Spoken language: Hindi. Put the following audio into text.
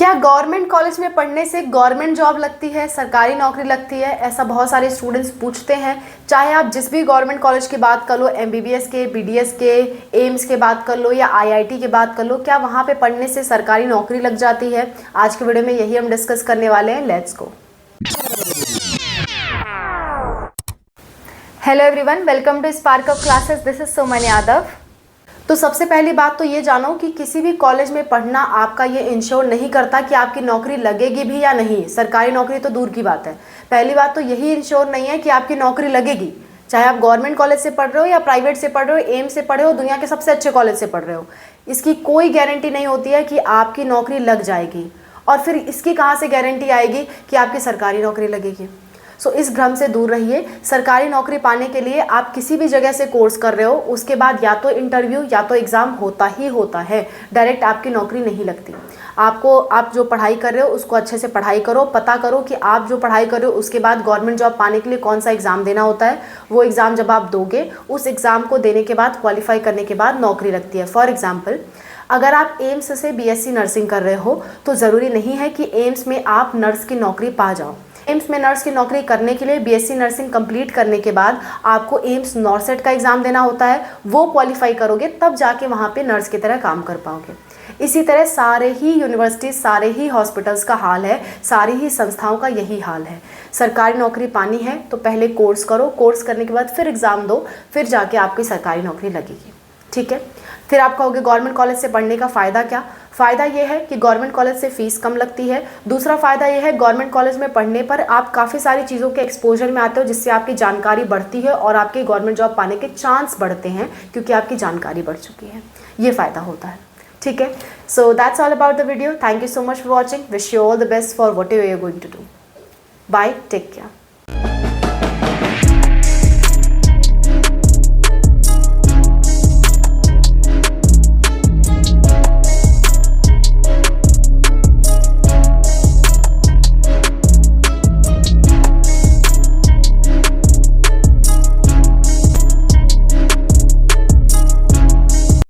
क्या गवर्नमेंट कॉलेज में पढ़ने से गवर्नमेंट जॉब लगती है, सरकारी नौकरी लगती है? ऐसा बहुत सारे स्टूडेंट्स पूछते हैं। चाहे आप जिस भी गवर्नमेंट कॉलेज की बात कर लो, एमबीबीएस के, बीडीएस के, एम्स के बात कर लो या आईआईटी की बात कर लो, क्या वहाँ पे पढ़ने से सरकारी नौकरी लग जाती है? आज के वीडियो में यही हम डिस्कस करने वाले हैं। Let's go. Hello everyone, welcome to Spark of classes. This is Suman Yadav. तो सबसे पहली बात तो ये जानो कि किसी भी कॉलेज में पढ़ना आपका ये इंश्योर नहीं करता कि आपकी नौकरी लगेगी भी या नहीं। सरकारी नौकरी तो दूर की बात है। पहली बात तो यही इंश्योर नहीं है कि आपकी नौकरी लगेगी, चाहे आप गवर्नमेंट कॉलेज से पढ़ रहे हो या प्राइवेट से पढ़ रहे हो, एम्स से पढ़ रहे हो, दुनिया के सबसे अच्छे कॉलेज से पढ़ रहे हो। इसकी कोई गारंटी नहीं होती है कि आपकी नौकरी लग जाएगी। और फिर इसकी कहाँ से गारंटी आएगी कि आपकी सरकारी नौकरी लगेगी? सो इस भ्रम से दूर रहिए। सरकारी नौकरी पाने के लिए आप किसी भी जगह से कोर्स कर रहे हो, उसके बाद या तो इंटरव्यू या तो एग्ज़ाम होता ही होता है। डायरेक्ट आपकी नौकरी नहीं लगती। आप जो पढ़ाई कर रहे हो उसको अच्छे से पढ़ाई करो, पता करो कि आप जो पढ़ाई कर रहे हो उसके बाद गवर्नमेंट जॉब पाने के लिए कौन सा एग्ज़ाम देना होता है। वो एग्ज़ाम जब आप दोगे, उस एग्ज़ाम को देने के बाद, क्वालिफाई करने के बाद नौकरी लगती है। फॉर एग्ज़ाम्पल, अगर आप एम्स से बीएससी नर्सिंग कर रहे हो तो ज़रूरी नहीं है कि एम्स में आप नर्स की नौकरी पा जाओ। एम्स में नर्स की नौकरी करने के लिए बीएससी नर्सिंग कंप्लीट करने के बाद आपको एम्स नॉर्सेट का एग्ज़ाम देना होता है। वो क्वालिफाई करोगे तब जाके वहाँ पे नर्स की तरह काम कर पाओगे। इसी तरह सारे ही यूनिवर्सिटीज़, सारे ही हॉस्पिटल्स का हाल है, सारी ही संस्थाओं का यही हाल है। सरकारी नौकरी पानी है तो पहले कोर्स करो, कोर्स करने के बाद फिर एग्ज़ाम दो, फिर जाके आपकी सरकारी नौकरी लगेगी। ठीक है। फिर आप कहोगे गवर्नमेंट कॉलेज से पढ़ने का फ़ायदा क्या? फ़ायदा ये है कि गवर्नमेंट कॉलेज से फ़ीस कम लगती है। दूसरा फ़ायदा ये है, गवर्नमेंट कॉलेज में पढ़ने पर आप काफ़ी सारी चीज़ों के एक्सपोजर में आते हो, जिससे आपकी जानकारी बढ़ती है और आपके गवर्नमेंट जॉब पाने के चांस बढ़ते हैं, क्योंकि आपकी जानकारी बढ़ चुकी है। ये फ़ायदा होता है। ठीक है। So that's all about the video. Thank you so much for watching. Wish you all the best for what you are going to do. Bye, take care.